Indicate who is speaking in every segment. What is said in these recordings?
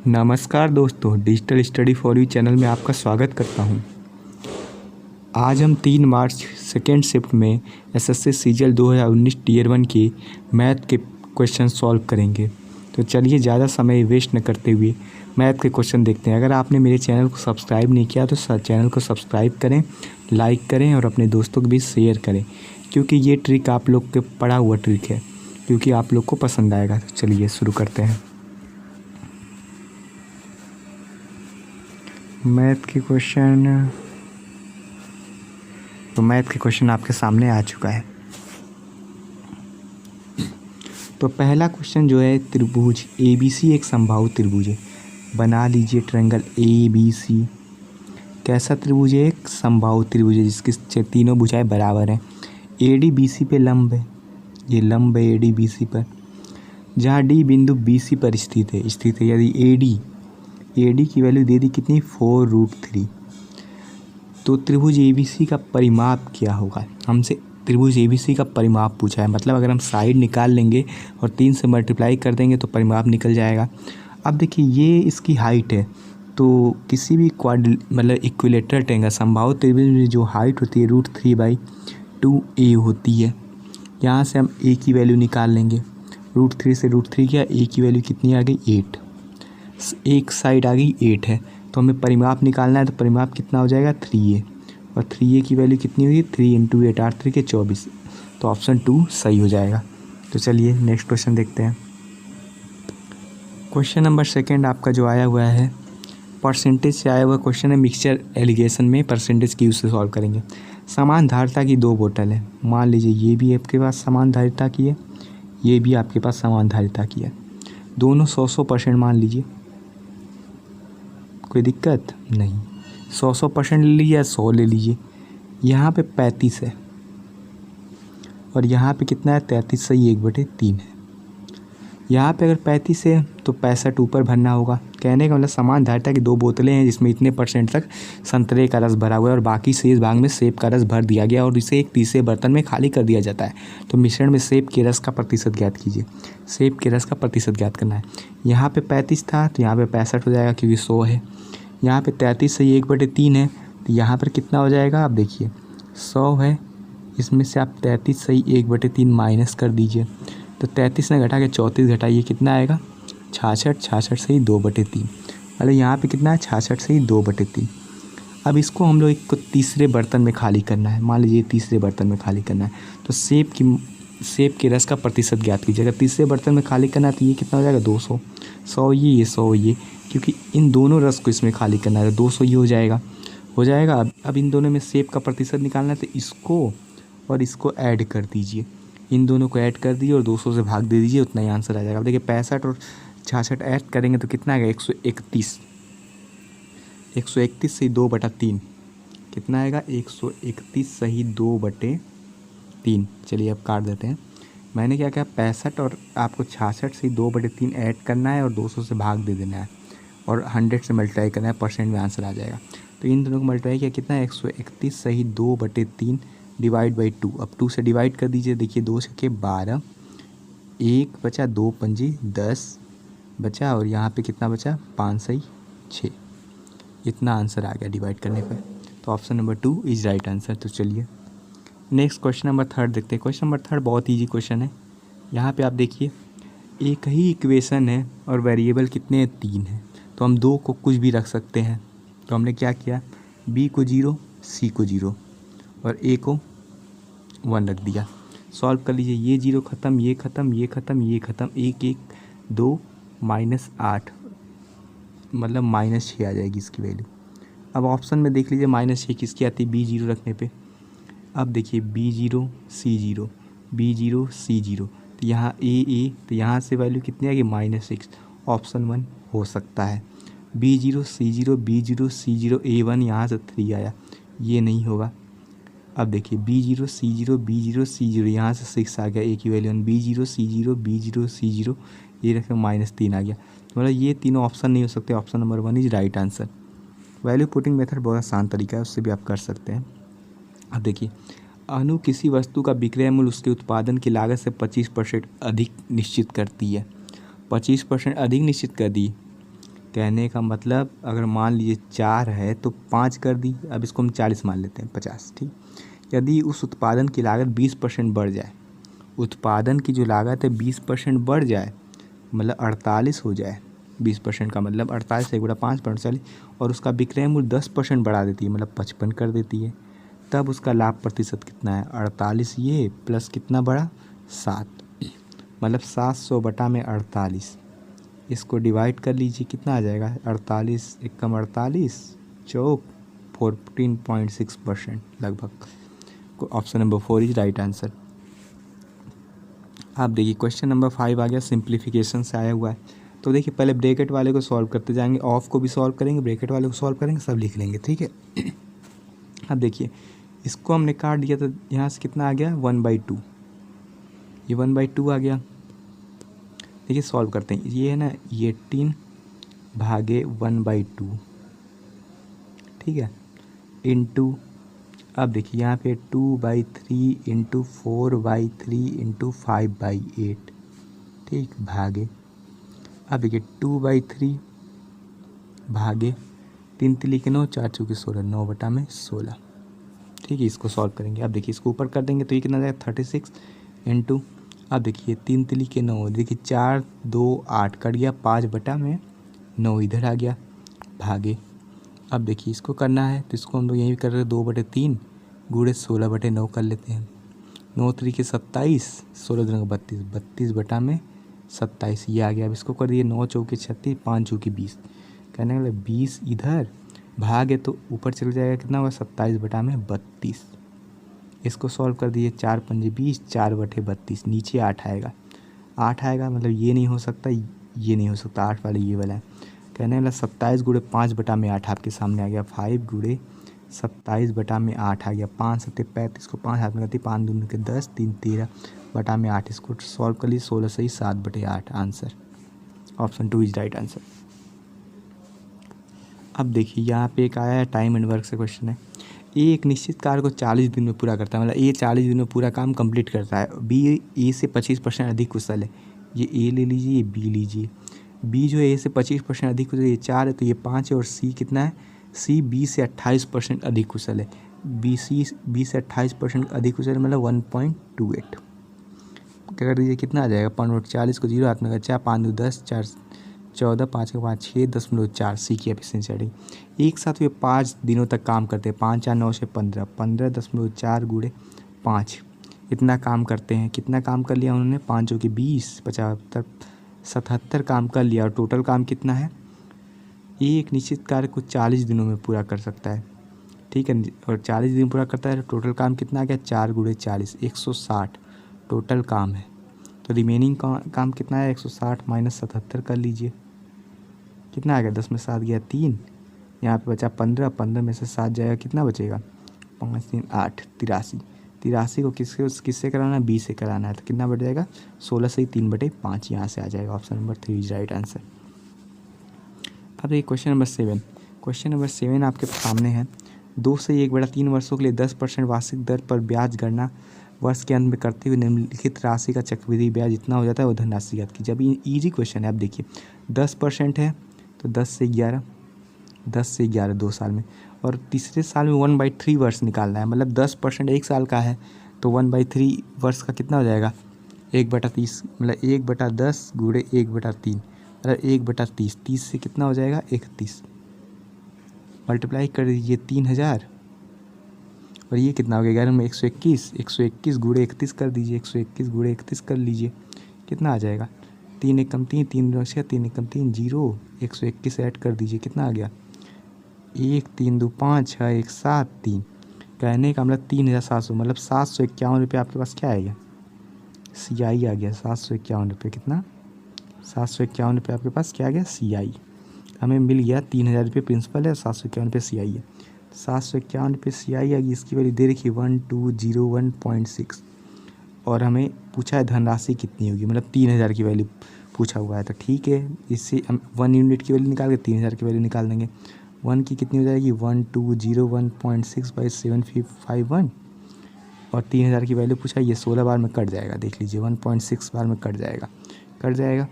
Speaker 1: नमस्कार दोस्तों, digital study for you channel में आपका स्वागत करता हूं। आज हम 3 मार्च सेकेंड शिफ्ट में एसएससी सीजीएल 2019 टीयर 1 के मैथ के क्वेश्चन सॉल्व करेंगे। तो चलिए ज़्यादा समय वेस्ट न करते हुए मैथ के क्वेश्चन देखते हैं। अगर आपने मेरे चैनल को सब्सक्राइब नहीं किया तो चैनल को सब्सक्राइब करें, लाइक करें और अपने दोस्तों को भी शेयर करें, क्योंकि ये ट्रिक आप लोग के पढ़ा हुआ ट्रिक है, क्योंकि आप लोग को पसंद आएगा। तो चलिए शुरू करते हैं। मैथ के क्वेश्चन आपके सामने आ चुका है। तो पहला क्वेश्चन जो है, त्रिभुज ABC एक समबाहु त्रिभुज है। बना लीजिए ट्रायंगल ABC। कैसा त्रिभुज है? एक समबाहु त्रिभुज है जिसकी तीनों भुजाएं बराबर हैं। AD BC पे लंब है, ये लंब है AD BC पर, जहाँ D बिंदु BC पर स्थित है। यदि AD की वैल्यू दे दी कितनी, 4√3। तो त्रिभुज ABC का परिमाप क्या होगा? हमसे त्रिभुज ABC का परिमाप पूछा है, मतलब अगर हम साइड निकाल लेंगे और 3 से मल्टीप्लाई कर देंगे तो परिमाप निकल जाएगा। अब देखिए, ये इसकी हाइट है, तो किसी भी इक्विलेटरल ट्रायंगल समबाहु त्रिभुज में जो हाइट होती है √3/2a होती है। यहाँ से हम a की वैल्यू निकाल लेंगे। √3 से √3 किया, a की वैल्यू कितनी आ गई? 8। एक साइड आ गई 8 है, तो हमें परिमाप निकालना है। तो परिमाप कितना हो जाएगा? 3a, और 3a की वैल्यू कितनी होगी? 3 × 8 8 3 के 24। तो ऑप्शन 2 सही हो जाएगा। तो चलिए नेक्स्ट क्वेश्चन देखते हैं। क्वेश्चन नंबर सेकंड आपका जो आया हुआ है, परसेंटेज से आया हुआ क्वेश्चन है। मिक्सचर एलिगेशन में परसेंटेज की यूज से सॉल्व करेंगे। समान धारिता की 2 बोतल है। मान लीजिए ये भी आपके पास समान धारिता की है, ये भी आपके पास समान धारिता की है। दोनों 100% मान लीजिए, कोई दिक्कत नहीं। 100% ले लीजिए या 100 ले लीजिए। यहाँ पे 35 है और यहाँ पे कितना है? 33 सही 1/3 है। यहाँ पे अगर 35 है तो 65 ऊपर भरना होगा। कहने का मतलब समान धारिता की 2 बोतलें हैं जिसमें इतने % तक संतरे का रस भरा हुआ है और बाकी शेष भाग में सेब का रस भर दिया गया और इसे एक तीसरे बर्तन में खाली कर दिया जाता है। तो मिश्रण में सेब के रस का प्रतिशत ज्ञात कीजिए। सेब के रस का प्रतिशत ज्ञात करना है। यहाँ पे 35 था तो यहाँ पे 65 हो जाएगा, क्योंकि 100 है। यहाँ पे 33 सही 1/3 है, तो यहाँ पर कितना हो जाएगा? आप देखिए 100 है, इसमें से आप 33 सही 1/3 माइनस कर दीजिए। तो 33 ने घटा के 34 घटाइए, कितना आएगा? 66। 66 सही 2/3। मतलब यहाँ पे कितना है? 66 सही 2/3। अब इसको हम लोग एक तीसरे बर्तन में खाली करना है। मान लीजिए तीसरे बर्तन में खाली करना है, तो सेब के रस का प्रतिशत ज्ञात कीजिए। अगर तीसरे बर्तन में खाली करना है तो ये कितना हो जाएगा? 200। 100 ये 100 ये, क्योंकि इन दोनों रस को इसमें खाली करना है, तो 200 ये हो जाएगा। अब इन दोनों में सेब का प्रतिशत निकालना है, तो इसको और इसको ऐड कर दीजिए। इन दोनों को ऐड कर दीजिए और 200 से भाग दे दीजिए, उतना ही आंसर आ जाएगा। अब देखिए 65 और 66 ऐड करेंगे तो कितना आएगा? 131। 131 सही 2/3 कितना आएगा? 131 सही 2/3। चलिए अब काट देते हैं। मैंने क्या किया, 65 और आपको 66 से 2/3 ऐड करना है और 200 से भाग दे देना है और 100 से मल्टीप्लाई करना है, परसेंट में आंसर आ जाएगा। तो इन दोनों को मल्टीप्लाई किया, कितना है? 131 सही 2/3 डिवाइड बाई 2। अब 2 से डिवाइड कर दीजिए। देखिए 2 छक्के 12, 1 बचा, 2 पंजे 10 बचा, और यहाँ पे कितना बचा? 5 सही 6। इतना आंसर आ गया डिवाइड करने पर। तो option number 2 is right answer. तो चलिए नेक्स्ट क्वेश्चन नंबर 3 देखते हैं। क्वेश्चन नंबर 3 बहुत ईजी क्वेश्चन है। यहाँ पे आप देखिए, एक ही इक्वेशन है और वेरिएबल कितने हैं? 3 है। तो हम 2 को कुछ भी रख सकते हैं। तो हमने क्या किया, b को 0, c को 0 और a को 1 रख दिया। सॉल्व कर लीजिए। ये 0 ख़त्म, ये ख़त्म, ये ख़त्म, ये ख़त्म, 1 1 2 -8, मतलब -6 आ जाएगी इसकी वैल्यू। अब ऑप्शन में देख लीजिए -6 किसकी आती है? b0 रखने पे। अब देखिए b0 c0, b0 c0, तो यहाँ a, तो यहाँ से वैल्यू कितनी आएगी? -6। ऑप्शन 1 हो सकता है। b0 c0, b0 c0 a1, यहाँ से 3 आया, ये नहीं होगा। अब देखिए b0 c0, b0 c0, यहाँ से 6 आ गया, a की value 1, b0 c0, b0 c0, ये रखें -3 आ गया। तो मतलब ये तीनों ऑप्शन नहीं हो सकते। Option number 1 is right answer. Value putting method बहुत आसान तरीका है, उससे भी आप कर सकते हैं। अब देखिए, अनु किसी वस्तु का विक्रय मूल्य उसके उत्पादन की लागत से 25% अधिक निश्चित करती है। 25% अधिक निश्चित कर दी, कहने का मतलब अगर मान लीजिए 4 है तो 5 कर दी, अब इसको हम 40 मान लेते हैं, 50, ठीक। यदि उस उत्पादन की लागत 20% बढ़ जाए, उत्पादन की जो लागत है 20% बढ़ जाए, मतलब 48 हो जाए, 20% का मतलब 48 1 बटा 5 48, और उसका विक्रय मूल्य 10% बढ़ा देती है, मतलब 55 कर देती है, तब उसका लाभ प्रतिशत कितना है? 48 ये प्लस कितना बढ़ा? 7, मतलब 700 बटा में 48। इसको डिवाइड कर लीजिए, कितना आ जाएगा? 48 एकम 48 चौक 14.6% लगभग। Option number 4 is right answer. आप देखिए क्वेश्चन नंबर 5 आ गया, सिंप्लीफिकेशन से आया हुआ है। तो देखिए पहले ब्रैकेट वाले को सॉल्व करते जाएंगे, ऑफ को भी सॉल्व करेंगे, ब्रैकेट वाले को सॉल्व करेंगे, सब लिख लेंगे, ठीक है। अब देखिए इसको हमने काट दिया तो यहाँ से कितना आ गया? 1/2, ये 1/2 आ गया। देखिए सॉल्व करते हैं, ये है ना 18 भागे 1/2, ठीक है, इंटू, अब देखिए यहाँ पे 2/3 इंटू 4/3 इंटू 5/8, ठीक, भागे, अब देखिए 2/3 भागे 3 तिली के 9 4 चौके 16, 9 बटा में 16, ठीक है। इसको सॉल्व करेंगे, अब देखिए इसको ऊपर कर देंगे तो ये कितना जाएगा? 36 इंटू, अब देखिए 3 तिली के 9, देखिए 4 2 8 कट गया, 5 बटा में 9 इधर आ गया, भागे, अब देखिए इसको करना है तो इसको हम लोग यहीं कर रहे हैं, 2/3 गुणे 16/9 कर लेते हैं, 9 3 27, 16 दूनी 32, 32 बटा में 27 ये आ गया। अब इसको कर दिए 9 चौके 36 5 चौके 20, कहने का मतलब 20 इधर, भाग है तो ऊपर चल जाएगा, कितना हुआ? 27 बटा में 32। इसको सॉल्व कर दिए, 4 पंजे 20, 4/32, नीचे 8 आएगा, 8 आएगा, मतलब ये नहीं हो सकता, ये नहीं हो सकता, 8 वाले ये वाला है, कहने वाला 27 गुणे 5 बटा में 8 आपके सामने आ गया, 5 गुणे 27 बटा में 8 आ गया, 5 7 35 को 5 हाथ में करती, 5 दूनी के 10 3 13 बटा में 8, इसको सॉल्व कर लीजिए, 16 सही 7/8 answer. Option 2 is right answer. अब देखिए यहाँ पे एक आया है टाइम एंड वर्क से क्वेश्चन है, ए एक निश्चित कार्य को 40 दिन में पूरा करता है, मतलब ए 40 दिन में पूरा काम कंप्लीट करता है, बी ए से 25% अधिक कुशल है, ये ए ले लीजिए, ये बी लीजिए, बी जो है ए से 25% अधिक कुशल है, ये 4 है तो ये 5 है, और सी कितना है? सी बी से 28% अधिक कुशल है, बी से 28% अधिक कुशल है, मतलब 1.28, क्या कर दीजिए, कितना आ जाएगा? 5/40 को 0 हाथ में कर, 4 5 2 10 4 14 5 के 5 6.4, सी की एफिशिएंसी रेटिंग। एक साथ वे 5 दिनों तक काम करते हैं, 5 4 9 से 15, 15.4 गुणे 5, इतना काम करते हैं। कितना काम कर लिया उन्होंने? 5 के 20 75 77 काम कर लिया, और टोटल काम कितना है? एक निश्चित कार्य को 40 दिनों में पूरा कर सकता है, ठीक है, और 40 दिन पूरा करता है, तो टोटल काम कितना आ गया? 4 गुणे 40 160 टोटल काम है, तो रिमेनिंग काम कितना है? 160 माइनस 77 कर लीजिए, कितना आ गया? 10 में 7 गया 3, यहाँ पे बचा 15, 15 में से 7 जाएगा, कितना बचेगा? 5 3 8 83, 83 को किससे कराना है? बी से कराना है, तो कितना बढ़ जाएगा? 16 से 3/5 यहाँ से आ जाएगा। Option number 3 is right answer. अब ये क्वेश्चन नंबर 7, क्वेश्चन नंबर 7 आपके सामने है, 2 से 1/3 वर्षों के लिए 10% वार्षिक दर पर ब्याज गणना वर्ष के अंत में करते हुए निम्नलिखित राशि का चक्रवृद्धि ब्याज इतना हो जाता है, वो धनराशि याद कीजिए। अब इजी क्वेश्चन है, अब देखिए 10% है तो 10 से 11, 10 से 11 2 साल में, और तीसरे साल में 1/3 वर्ष निकालना है, मतलब 10% एक साल का है तो 1/3 वर्ष का कितना हो जाएगा? 1/30, मतलब 1/10 गुणे 1/3, मतलब 1/30, 30 से कितना हो जाएगा? 31, मल्टीप्लाई कर दीजिए 3000, और ये कितना हो गया? 11 में 121, 121 गुणे 31 कर दीजिए, 121 गुणे 31 कर लीजिए, कितना आ जाएगा? 3 एकम 3 3 2 6 3 एकम 3 0, 121 ऐड कर दीजिए, कितना आ गया? 1 3 2 5 6 1 7 3, कहने का मतलब 3700, मतलब 751 रुपये आपके पास क्या आएगा? सी आई आ गया 751 रुपये, कितना? 751 रुपये आपके पास क्या आ गया? सी आई हमें मिल गया। 3000 रुपये प्रिंसिपल है, 751 रुपये सी आई है, 751 रुपये सी आई आ गई। इसकी वैल्यू दे रखी 1201.6, और हमें पूछा है धनराशि कितनी होगी, मतलब 3000 की वैल्यू पूछा हुआ है, तो ठीक है, इससे हम 1 यूनिट की वैल्यू निकाल के 3000 की वैल्यू निकाल देंगे। 1 की कितनी हो जाएगी? 1201.6/751, और 3000 की वैल्यू पूछा, ये 16 बार में कट जाएगा, देख लीजिए 1.6 बार में कट जाएगा, कट जाएगा।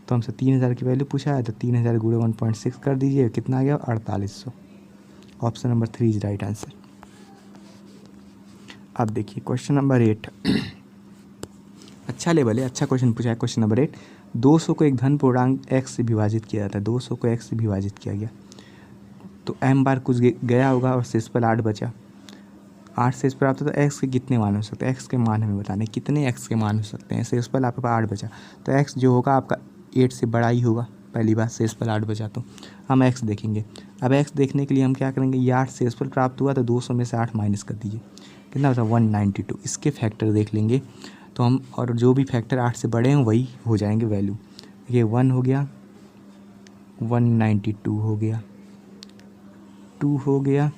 Speaker 1: तो हमसे 3000 की वैल्यू पूछा है, तो 3000 गुणे 1.6 कर दीजिए, कितना आ गया 4800। Option number 3 is right answer. अब देखिए क्वेश्चन नंबर 8 अच्छा लेवल है, अच्छा क्वेश्चन पूछा है। क्वेश्चन नंबर 8, 200 को एक धन पूर्णांक x से विभाजित किया जाता है। 200 को x से विभाजित किया गया तो m बार कुछ गया होगा और शेषफल 8 बचा। 8 शेष प्राप्त होता है, x के कितने मान हो सकते हैं, x के मान हमें बताने, कितने x के मान हो सकते हैं। शेषफल आपके पास 8 बचा तो x जो होगा आपका 8 से बड़ा ही होगा। पहली बात, शेषफल 8 बचा तो हम x देखेंगे। अब x देखने के लिए हम क्या करेंगे, ये 8 शेषफल प्राप्त हुआ तो 200 में से 8 माइनस कर दीजिए, कितना बचा 192। इसके फैक्टर देख लेंगे तो हम, और जो भी फैक्टर 8 से बड़े हैं वही हो जाएंगे वैल्यू। ये 1 हो गया, 192 हो गया, 2 हो गया,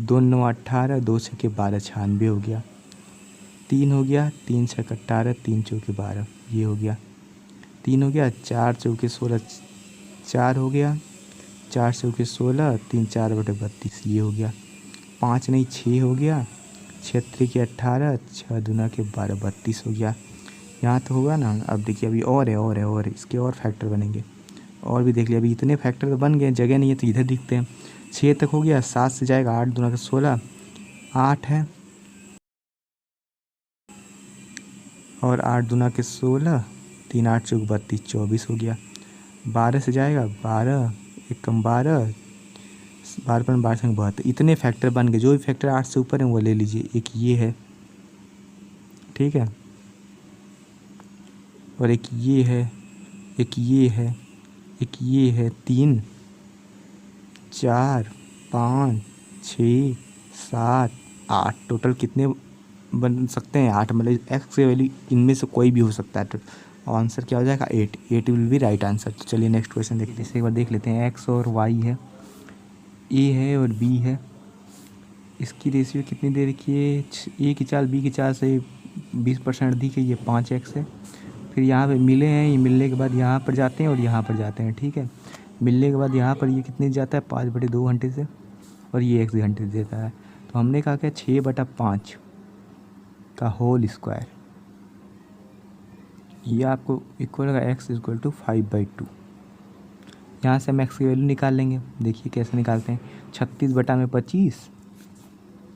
Speaker 1: 2 9 18, 2 6 12 96 हो गया, 3 हो गया, 3 6 18, 3 4 12 ये हो गया, 3 हो गया, 4 4 16 4 हो गया, 4 4 16, 3 4 बटे 32 ये हो गया, 5 नहीं 6 हो गया, 6 3 18, 6 दूना के 12 32 हो गया। यहाँ तो होगा ना। अब देखिए अभी और है, इसके और फैक्टर बनेंगे, और भी देख लिया। अभी इतने फैक्टर तो बन गए, जगह नहीं है तो इधर दिखते हैं। 6 तक हो गया, 7 से जाएगा, 8 दूना का 16, 8 है, और 8 दूना के 16, 3 8 चौक 32 24 हो गया। 12 से जाएगा, 12 एक कम 12, 12 पर 12 संग 72। इतने फैक्टर बन गए। जो भी फैक्टर 8 से ऊपर है वो ले लीजिए। एक ये है, ठीक है, और एक ये है, एक ये है, एक ये है, 3 4 5 6 7 8 टोटल कितने बन सकते हैं 8, मतलब एक्स की वैल्यू इनमें से कोई भी हो सकता है। आंसर क्या हो जाएगा 8, 8 विल बी राइट आंसर। तो चलिए नेक्स्ट क्वेश्चन देखते हैं। एक बार देख लेते हैं। एक्स और वाई है, ए है और बी है, इसकी रेशियो कितनी दे रखी है, ए की चाल बी की चाल से 20% दी गई है, 5x है। फिर यहाँ पे मिले हैं, ये मिलने के बाद यहाँ पर जाते हैं और यहाँ पर जाते हैं, ठीक है। मिलने के बाद यहाँ पर ये कितने जाता है 5/2 घंटे से, और ये 1 घंटे से देता है। तो हमने कहा क्या 6/5 का होल स्क्वायर, ये आपको इक्वल होगा x इक्वल टू 5/2। यहाँ से हम x की वैल्यू निकाल लेंगे। देखिए कैसे निकालते हैं। 36/25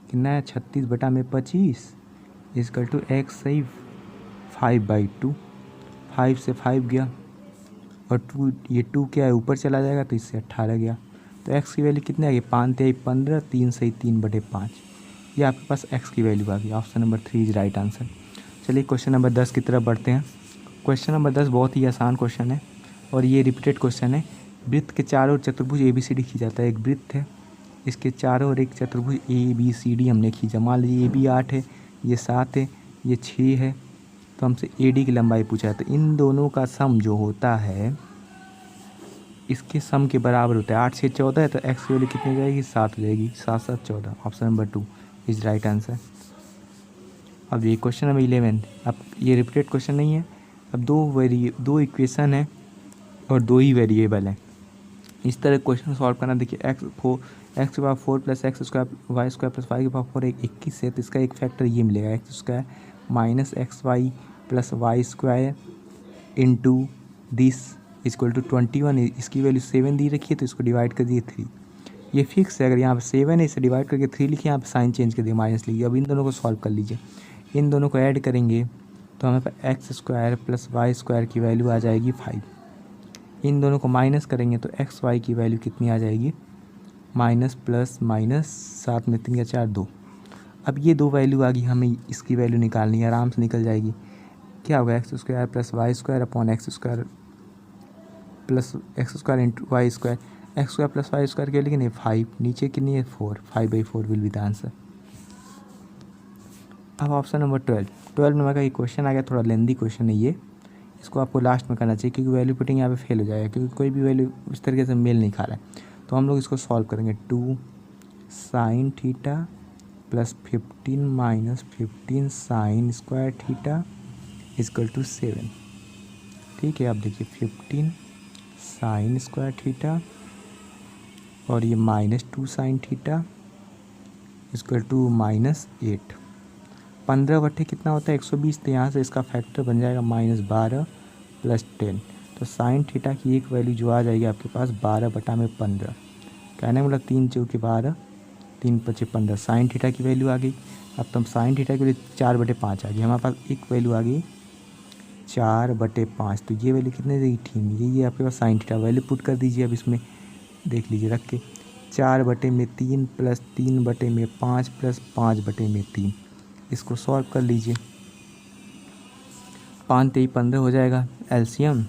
Speaker 1: कितना है, 36/25 इक्वल टू x सही 5/2। 5 से 5 गया और 2, ये 2 क्या है ऊपर चला जाएगा तो इससे 18 गया। तो x की वैल्यू कितनी आ गई 5 3 15, 3 सही 3/5। ये आपके पास x की वैल्यू आ गई। Option number 3 is right answer. चलिए क्वेश्चन नंबर 10 की तरफ बढ़ते हैं। क्वेश्चन नंबर 10 बहुत ही आसान क्वेश्चन है और ये रिपीटेड क्वेश्चन है। वृत्त के चारों ओर चतुर्भुज ABCD खींचा जाता है। एक वृत्त है, इसके चारों ओर एक चतुर्भुज ABCD हमने खींचा। मान लीजिए AB 8 है, ये 7 है, ये 6 है, तो हमसे AD की लंबाई पूछा है। तो इन दोनों का सम जो होता है इसके सम के बराबर होता है। 8 6 14 है तो x की वैल्यू कितनी हो जाएगी 7 हो जाएगी। 7 7 14, option number 2 is right answer. अब ये क्वेश्चन नंबर 11। अब ये रिपीटेड क्वेश्चन नहीं है। अब दो इक्वेशन है और 2 ही वेरिएबल हैं। इस तरह क्वेश्चन सॉल्व करना। देखिए x के power 4 plus x square Y square plus Y के पावर 4 21 है, तो इसका एक फैक्टर ये मिलेगा x square minus XY plus Y square into this equal to 21। इसकी वैल्यू 7 दी रखी है तो इसको डिवाइड कर दिए 3। ये फिक्स है। अगर यहाँ पर 7 है इसे डिवाइड करके 3 लिखिए, यहाँ पर साइन चेंज कर दिए माइनस लिखिए। अब इन दोनों को सॉल्व कर लीजिए। इन दोनों को ऐड करेंगे तो हमें पर X square plus Y square की वैल्यू आ जाएगी 5। इन दोनों को माइनस करेंगे तो एक्स वाई की वैल्यू कितनी आ जाएगी माइनस प्लस माइनस 7 में 3 या 4 2। अब ये 2 वैल्यू आ गई, हमें इसकी वैल्यू निकालनी है, आराम से निकल जाएगी। क्या होगा X square plus Y square upon X square plus X square into Y square. X square plus Y square के लिए नहीं 5, नीचे कितनी है 4, 5/4 विल बी द आंसर। अब ऑप्शन नंबर 12 में मेरा ये क्वेश्चन आ गया, थोड़ा लेंदी क्वेश्चन है ये, इसको आपको लास्ट में करना चाहिए क्योंकि वैल्यू पुटिंग यहाँ पे फेल हो जाएगा, क्योंकि कोई भी वैल्यू इस तरीके से मेल नहीं खा रहा है। तो हम लोग इसको सॉल्व करेंगे। 2 sin theta plus 15 minus 15 sin square theta equal to 7। ठीक है, अब देखिए 15 sin स्क्वायर थीटा और ये minus 2 sin theta equal to -8। 15 बटे कितना होता है 120, तो यहाँ से इसका फैक्टर बन जाएगा -12 प्लस 10। तो साइन थीटा की एक वैल्यू जो आ जाएगी आपके पास 12/15। कहने मतलब 3 चौके 12, 3 पचे 15। साइन थीटा की वैल्यू आ गई। अब तो हम साइन थीटा के लिए 4/5 आ गई, हमारे पास एक वैल्यू आ गई 4/5। तो ये वैल्यू कितने देगी? ठीक, ये आपके पास साइन थीटा वैल्यू पुट कर दीजिए। अब इसमें देख लीजिए रख के 4/3 प्लस 3/5 प्लस 5/3। इसको सॉल्व कर लीजिए। 5 3 15 हो जाएगा एलसीएम।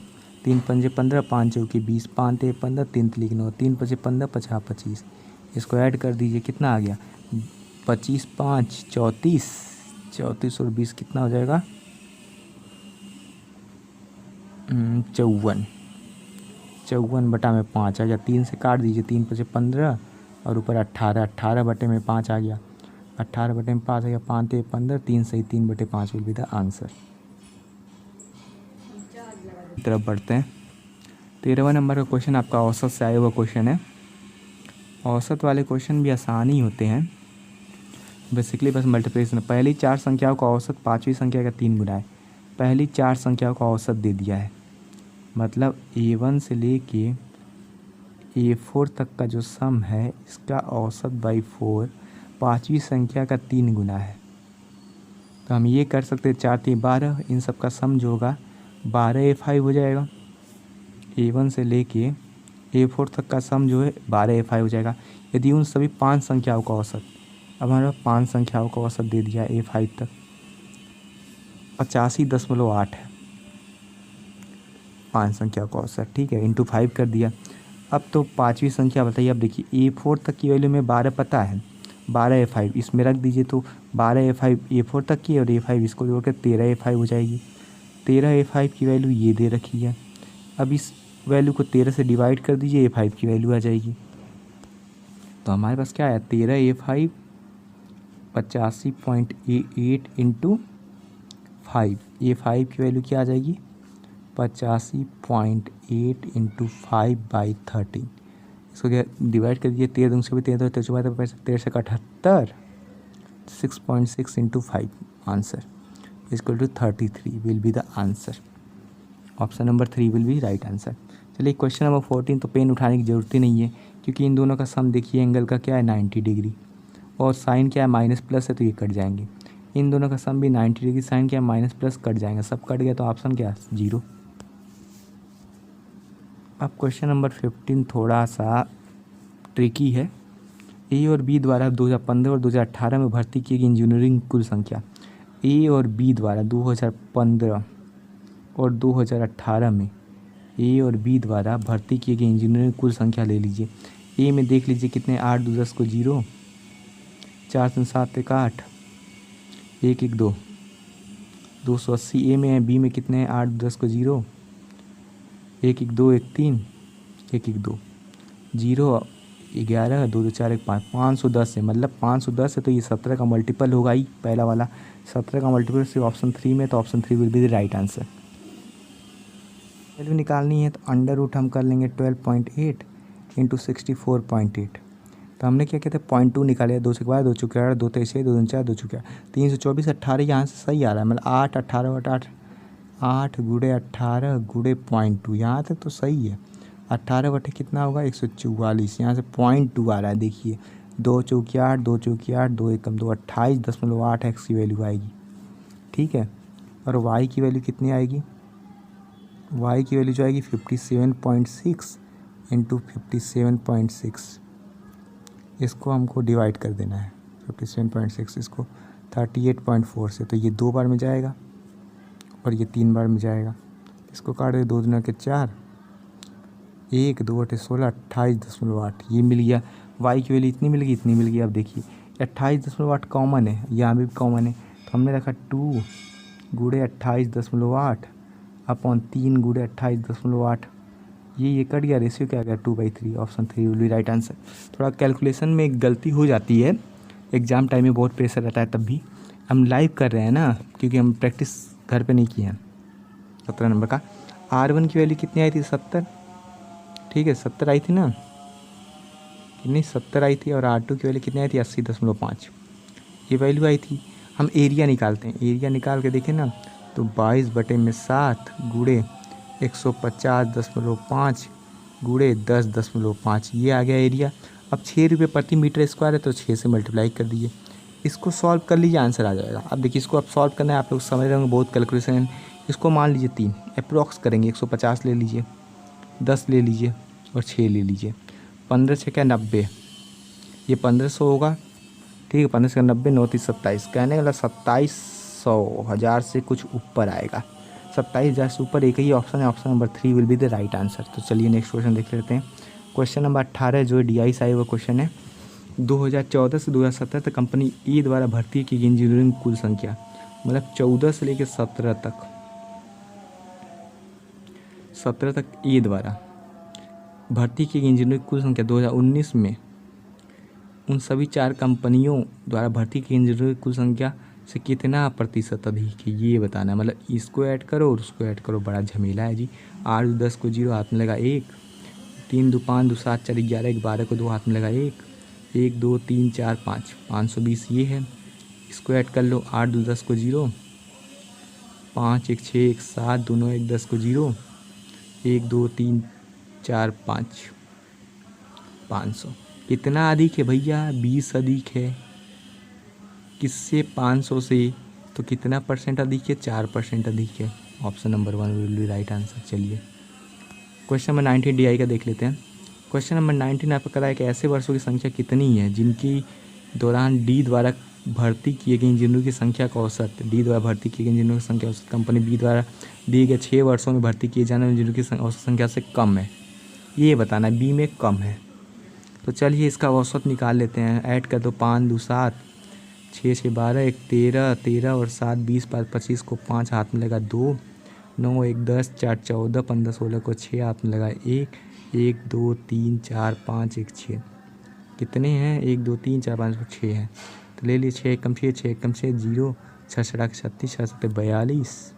Speaker 1: 3 पंजे 15, 5 चौके 20, 5 3 15, 3 3 9, 3 पचे 15, 50 25। इसको ऐड कर दीजिए, कितना आ गया? 25 5 34, 34 और 20 कितना हो जाएगा? 54। 54/5 आ गया। 3 से काट दीजिए, 3 पचे 15 और ऊपर 18, 18/5 आ गया। 18/5 आ गया। 5 3 15, 3 सही 3/5 विल बी द आंसर। तरफ बढ़ते हैं। 13वां नंबर का क्वेश्चन आपका औसत से आया हुआ क्वेश्चन है। औसत वाले क्वेश्चन भी आसान ही होते हैं, बेसिकली बस मल्टीप्लिकेशन। पहली 4 संख्याओं का औसत 5वीं संख्या का 3 गुना है। पहली 4 संख्याओं का औसत दे दिया है, मतलब A1 से लेके A4 तक का जो सम है इसका औसत बाई 4 5वीं संख्या का 3 गुना है। तो हम ये कर सकते हैं 4 3 12, इन सब का सम जो होगा 12A5 हो जाएगा। A1 से लेके A4 तक का सम जो है 12A5 हो जाएगा। यदि उन सभी 5 संख्याओं का औसत, अब हमारे पास 5 संख्याओं का औसत दे दिया A5 तक 85.8 है 5 संख्याओं का औसत, ठीक है, इंटू 5 कर दिया। अब तो 5वीं संख्या बताइए। अब देखिए A4 तक की वैल्यू में 12 पता है, 12A5 इसमें रख दीजिए। तो 12A5 A4 तक की और A5 इसको जोड़ कर 13A5 हो जाएगी। 13A5 की वैल्यू ये दे रखी है। अब इस वैल्यू को 13 से डिवाइड कर दीजिए, A5 की वैल्यू आ जाएगी। तो हमारे पास क्या आया? 13A5 85.8 into 5। A5 की वैल्यू क्या आ जाएगी? 85.8 इंटू 5/13। इसको क्या डिवाइड कर दीजिए, 13 दूनी से भी 13 13 13 78, 6.6 into 5 answer equal to 33 will be the answer. Option number 3 will be right answer. चलिए क्वेश्चन नंबर 14। तो पेन उठाने की ज़रूरत ही नहीं है, क्योंकि इन दोनों का सम देखिए एंगल का क्या है 90 डिग्री, और साइन क्या है माइनस प्लस है तो ये कट जाएंगे। इन दोनों का सम भी 90 डिग्री, साइन क्या है माइनस प्लस कट जाएंगे, सब कट गया तो ऑप्शन क्या है 0। अब क्वेश्चन नंबर 15 थोड़ा सा ट्रिकी है। ए और बी द्वारा 2015 और 2018 में भर्ती की गई इंजीनियरिंग कुल संख्या। ए और बी द्वारा 2015 और 2018 में ए और बी द्वारा भर्ती की गई इंजीनियरिंग कुल संख्या ले लीजिए। ए में देख लीजिए कितने 8 2 10 को 0, 4 3 7 1 8, 1 1 2 280 ए में है। बी में कितने हैं 8 10 को 0, 1 1 2 1 3 1 1 2 0 11 2 2 4 1 5 510 है, मतलब 510 है तो ये 17 का मल्टीपल होगा ही, पहला वाला 17 का मल्टीपल सिर्फ ऑप्शन 3 में, तो option 3 will be the right answer. Value निकालनी है तो अंडर रूट हम कर लेंगे 12.8 इंटू 64.8। तो हमने क्या कहते हैं 0.2 निकाले, 2 से 2 चुके 8, 2 तेईस 2 दूनी 4 2 चुके 324 18, यहाँ से सही आ रहा है, मतलब 8 18 8 8 गुड़े 18 गुड़े 0.2, यहाँ तक तो सही है। 18 बटे कितना होगा 144, यहाँ से 0.2 आ रहा है। देखिए 2 चौकी 8 2 चौकी 8 2 एकम 2 28.8 एक्स की वैल्यू आएगी, ठीक है। और वाई की वैल्यू कितनी आएगी? वाई की वैल्यू जो आएगी 57.6 इंटू 57.6, इसको हमको डिवाइड कर देना है 57.6 इसको 38.4 से, तो ये 2 बार में जाएगा और ये 3 बार में जाएगा। इसको काट दे 2 दूना के 4, 1 2 8 16 28.8, ये मिल गया। वाई की वैल्यू इतनी मिल गई, इतनी मिल गई। अब देखिए 28.8 कॉमन है, यहाँ भी कॉमन है, तो हमने रखा 2 गुड़े 28.8 अपॉन 3 गुड़े 28.8, ये कट गया, रेशियो क्या आ गया 2/3, option 3 will be right answer. थोड़ा कैलकुलेशन में एक गलती हो जाती है, एग्ज़ाम टाइम में बहुत प्रेशर रहता है, तब भी हम लाइव कर रहे हैं ना, क्योंकि हम प्रैक्टिस घर पे नहीं किए हैं। 17 नंबर का R1 की वैल्यू कितनी आई थी 70, ठीक है 70 आई थी ना, कितनी 70 आई थी, और R2 की वैल्यू कितनी आई थी 80.5, ये वैल्यू आई थी। हम एरिया निकालते हैं, एरिया निकाल के देखें ना तो 22/7 गुड़े 150.5 गुणे 10.5, ये आ गया एरिया। अब 6 रुपये प्रति मीटर स्क्वायर है तो 6 से मल्टीप्लाई कर दीजिए। इसको सॉल्व कर लीजिए, आंसर आ जाएगा। अब देखिए इसको अब सॉल्व करना है, आप लोग समझ रहे होंगे, बहुत कैलकुलेशन। इसको मान लीजिए 3 अप्रॉक्स करेंगे, 150 ले लीजिए, 10 ले लीजिए और 6 ले लीजिए। 15 6 क्या 90, ये 1500 होगा, ठीक है। 15 से 90, 9 30 27, कहने वाला 2700, 1000 से कुछ ऊपर आएगा। 27,000 से ऊपर एक ही ऑप्शन है, option number 3 will be the right answer. तो चलिए नेक्स्ट क्वेश्चन देख लेते हैं। क्वेश्चन नंबर 18 जो DI से आया हुआ क्वेश्चन है। 2014 से 2017 तक कंपनी ई द्वारा भर्ती की गई इंजीनियरिंग कुल संख्या, मतलब 14 से लेकर 17 तक, 17 तक ई द्वारा भर्ती की गई इंजीनियरिंग कुल संख्या 2019 में उन सभी 4 कंपनियों द्वारा भर्ती की इंजीनियरिंग कुल संख्या से कितना प्रतिशत अधिक है, ये बताना है। मतलब इसको ऐड करो और उसको ऐड करो, बड़ा झमेला है जी। 8 10 को 0 हाथ में लगा 1, 3 2 5 2 7 4 11, 12 को 2 हाथ में लगा 1, 1 2 3 4 5, 520 ये है। इसको ऐड कर लो, 8 2 10 को 0, 5 1 6 1 7, दोनों 1 10 को 0, 1 2 3 4 5, 500। कितना अधिक है भैया, 20 अधिक है। किससे, 500 से, तो कितना परसेंट अधिक है, 4% अधिक है। Option number 1 will be right answer. चलिए क्वेश्चन नंबर 19 DI का देख लेते हैं। क्वेश्चन नंबर 19 आपको करा है कि ऐसे वर्षों की संख्या कितनी है जिनकी दौरान डी द्वारा भर्ती किए गए इंजीनियरों की संख्या का औसत, डी द्वारा भर्ती किए गए इंजीनियरों की संख्या औसत कंपनी बी द्वारा दिए गए 6 वर्षों में भर्ती किए जाने वाले इंजीनियरों की औसत संख्या से कम है, ये बताना है। बी में कम है, तो चलिए इसका औसत निकाल लेते हैं। ऐड कर दो, 5 2 7, 6 6 12, 1 13, 13 और 7 20, 5 25 को 5 हाथ में लगा 2, 9 1 10, 4 14, 15 16 को 6 हाथ में लगा 1, 1 2 3 4 5 1 6, कितने हैं, 1 2 3 4 5 6 हैं। तो ले लिए 6 कम 6, 6 कम 6 0, 6 6 36, 6 7 42,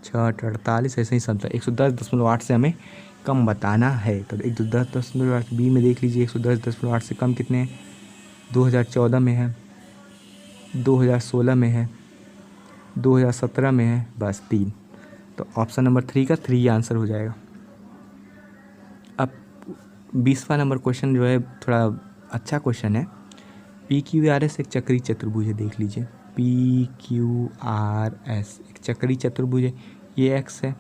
Speaker 1: 6 48, ऐसे ही सब 110.8 से हमें कम बताना है। तो 110.8 बी में देख लीजिए, 110.8 से कम कितने हैं, 2014 में है, 2016 में है, 2017 में है, बस 3। तो ऑप्शन नंबर 3 का 3 आंसर हो जाएगा। अब 20वां नंबर क्वेश्चन जो है थोड़ा अच्छा क्वेश्चन है। PQRS एक चक्रीय चतुर्भुज है, देख लीजिए। PQRS एक चक्रीय चतुर्भुज है, ये एक्स है,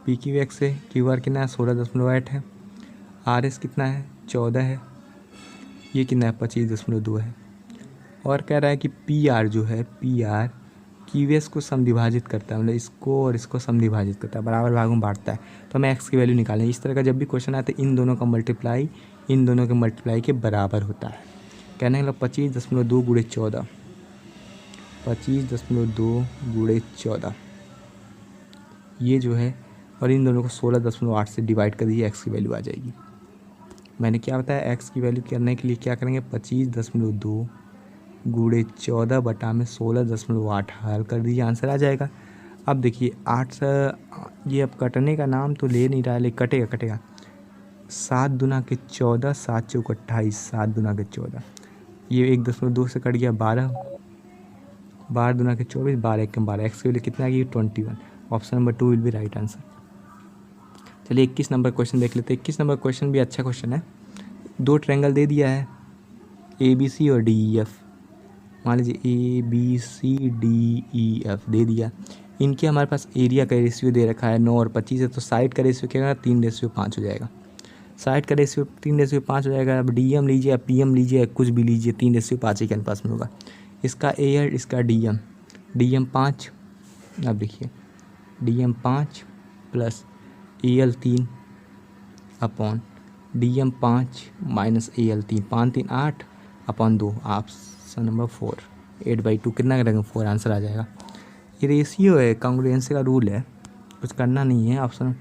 Speaker 1: PQX है, QR कितना है 16.8 है, RS कितना है 14 है, ये कितना है 25.2 है। और कह रहा है कि PR जो है, PR QS को समद्विभाजित करता है, मतलब इसको और इसको समद्विभाजित करता है, बराबर भागों में बांटता है। तो हमें एक्स की वैल्यू निकालें। इस तरह का जब भी क्वेश्चन आता है, इन दोनों का मल्टीप्लाई इन दोनों के मल्टीप्लाई के बराबर होता है। कहने का 25.2 गुणे 14, 25.2 गुणे 14 ये जो है, और इन दोनों को 16.8 से डिवाइड कर दीजिए, एक्स की वैल्यू आ जाएगी। मैंने क्या बताया, एक्स की वैल्यू करने के लिए क्या करेंगे, 25.2 गुणे 14 बटा में 16.8 हल कर दीजिए, आंसर आ जाएगा। अब देखिए 8 से ये अब कटने का नाम तो ले नहीं रहा है, लेकिन कटेगा 7 दूना के 14, 7 चौक 28, 7 दूना के 14, ये 1.2 से कट गया 12, 12 दूना के 24, 12 1 12, एक्स की वैल्यू कितना आ गई 21। Option number 2 will be right answer. चलिए 21 नंबर क्वेश्चन देख लेते हैं। 21 नंबर क्वेश्चन भी अच्छा क्वेश्चन है। 2 ट्रायंगल दे दिया है, ABC और DEF। मान लीजिए ABCDEF दे दिया, इनके हमारे पास एरिया का रेशियो दे रखा है 9 और 25 है, तो साइड का रेशियो क्या होगा, 3:5 हो जाएगा। साइड का रेशियो 3:5 हो जाएगा। अब DM लीजिए या PM लीजिए या कुछ भी लीजिए, 3:5 के अनुपात में होगा। इसका A है, इसका DM 5। अब देखिए DM 5 plus AL 3 upon DM 5 minus AL 3, 5 3 8 upon 2, option number 4, 8/2 कितना करेंगे 4, आंसर आ जाएगा। ये रेशियो है, कांग्रुएंसी का रूल है, कुछ करना नहीं है। ऑप्शन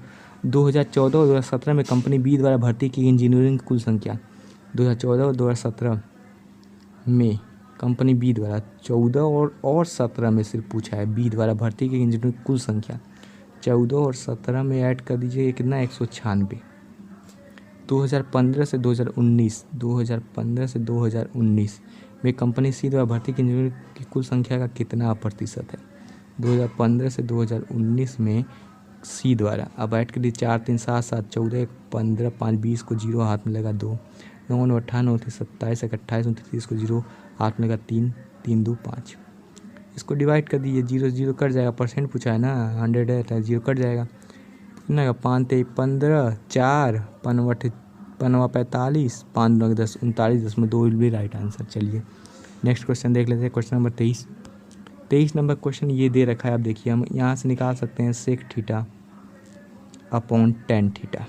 Speaker 1: 2014 और 2017 में कंपनी बी द्वारा भर्ती की इंजीनियरिंग कुल संख्या, 2014 और 2017 में कंपनी बी द्वारा 14 और 17 में सिर्फ पूछा है, बी द्वारा भर्ती की इंजीनियरिंग कुल संख्या 14 और 17 में ऐड कर दीजिए, कितना 196। 2015 से 2019, 2015 से 2019 में कंपनी सी द्वारा भर्ती की इंजीनियरिंग की कुल संख्या का कितना प्रतिशत है। 2015 से 2019 में सी द्वारा। अब ऐड कर दिए 4 3 7 7 14 15 5 20 को 0 हाथ में लगा 2 9 9 18 29 27 28 29 30 को 0 हाथ में लगा 3 3 2 5। इसको डिवाइड कर दीजिए, 0 0 कट जाएगा, परसेंट पूछा है ना, 100 है तो 0 कट जाएगा, कितना का 5 3 15 4 5 45 5 9 10 39.2 विल बी राइट आंसर। चलिए नेक्स्ट क्वेश्चन देख लेते हैं। क्वेश्चन नंबर 23 नंबर क्वेश्चन ये दे रखा है। आप देखिए हम यहाँ से निकाल सकते हैं sec theta upon tan theta.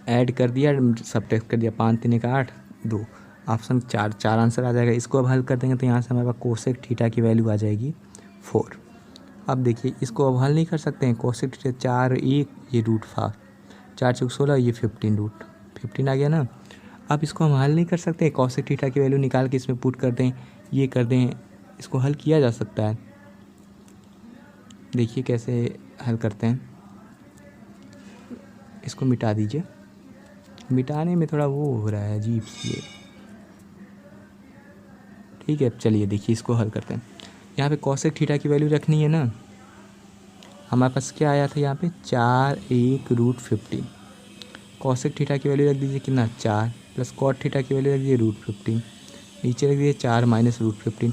Speaker 1: Add कर दिया, सबट्रैक्ट कर दिया, 5 3 8 2, ऑप्शन 4 आंसर आ जाएगा। इसको अब हल कर देंगे तो यहाँ से हमारे पास कोसेक थीटा की वैल्यू आ जाएगी 4। अब देखिए इसको अब हल नहीं कर सकते हैं, कोसेक थीटा 4 1 ये रूट 5 4 चौक 16 ये 15 रूट 15 आ गया ना। अब इसको हम हल नहीं कर सकते, कोसेक थीटा की वैल्यू निकाल के इसमें पुट कर दें, ये कर दें, इसको हल किया जा सकता है। देखिए कैसे हल करते हैं, इसको मिटा दीजिए, मिटाने में थोड़ा वो हो रहा है अजीब सी। ठीक है चलिए देखिए इसको हल करते हैं। यहाँ पे कोसेक थीटा की वैल्यू रखनी है ना, हमारे पास क्या आया था यहाँ पे 4 1 रूट 15। कोसेक थीटा की वैल्यू रख दीजिए कितना 4 प्लस कॉट थीटा की वैल्यू रख दीजिए रूट 15, नीचे रख दीजिए 4 माइनस रूट 15।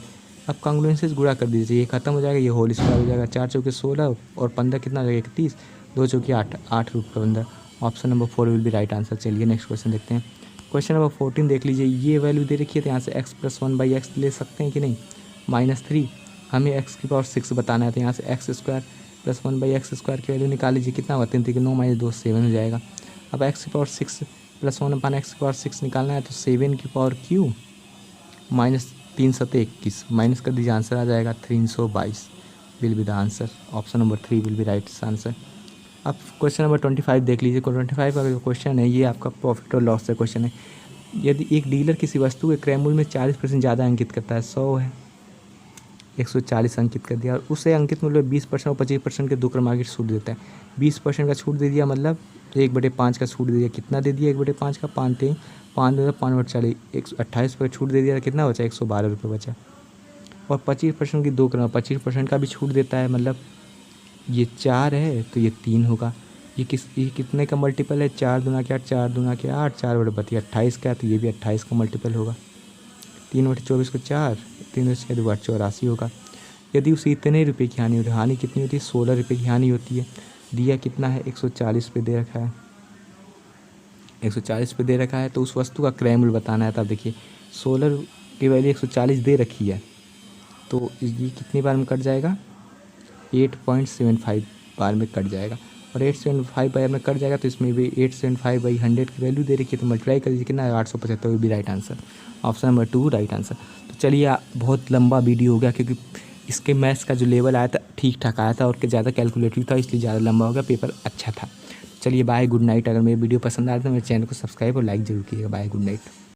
Speaker 1: अब कॉन्ग्रुएंसेस गुणा कर दीजिए, ये खत्म हो जाएगा, ये होल स्क्वायर हो जाएगा, 4 चौके 16 और 15 कितना हो जाएगा 31, 2 चौके 8 8 root 15। Option number 4 will be right answer. चलिए नेक्स्ट क्वेश्चन देखते हैं। क्वेश्चन नंबर 14 देख लीजिए, ये वैल्यू दे रखी है तो यहाँ से x + 1/x ले सकते हैं कि नहीं, -3 हमें x⁴ बताना है तो यहाँ से x² + 1/x² की वैल्यू निकाल लीजिए, कितना होगा 3 3 9 - 2 7 हो जाएगा। अब x⁴ + 1/x² निकालना है तो 7³ -3 7 21 माइनस कर दीजिए, आंसर आ जाएगा 322 will be the answer. Option number 3 will be right answer. अब क्वेश्चन नंबर 25 देख लीजिए। 25 का जो क्वेश्चन है ये आपका प्रॉफिट और लॉस का क्वेश्चन है। यदि एक डीलर किसी वस्तु के क्रय मूल्य में 40% ज़्यादा अंकित करता है, 100 है 140 अंकित कर दिया, और उसे अंकित मूल्य 20% और 25% के दो क्रमांकित छूट देता है। 20% का छूट दे दिया मतलब 1/5 का छूट दे दिया, कितना दे दिया 1/5 का 5 थे 5/40 128 रुपये छूट दे दिया, कितना बचा 112 रुपये बचा। और 25% की दो क्रम 25% का भी छूट देता है, मतलब ये 4 है तो ये 3 होगा। ये कितने का मल्टीपल है, 4 दूना के 8 4 दूना के 8 4/32 28 का है, तो ये भी 28 का मल्टीपल होगा। 3/24 को 4 3 6 2 8 84 होगा। यदि उसे इतने रुपये की हानि होती है, हानि कितनी होती है 16 रुपये की हानि होती है। दिया कितना है 140 पे दे रखा है, 140 पे दे रखा है, तो उस वस्तु का क्रय मूल्य बताना है। तब देखिए 16 की वैल्यू 140 दे रखी है, तो ये कितनी बार में कट जाएगा 8.75 बार में कट जाएगा, और 875 बार में कट जाएगा तो इसमें भी 875/100 की वैल्यू दे रखी है, तो मल्टीप्लाई कर दीजिए कितना है 875 भी right answer. Option number 2 right answer. तो चलिए बहुत लंबा वीडियो हो गया, क्योंकि इसके मैथ्स का जो लेवल आया था ठीक ठाक आया था और ज़्यादा कैलकुलेटिव था, इसलिए ज़्यादा लंबा हो गया, पेपर अच्छा था। चलिए बाय, गुड नाइट। अगर मेरी वीडियो पसंद आए तो मेरे चैनल को सब्सक्राइब और लाइक जरूर कीजिएगा। Bye, good night.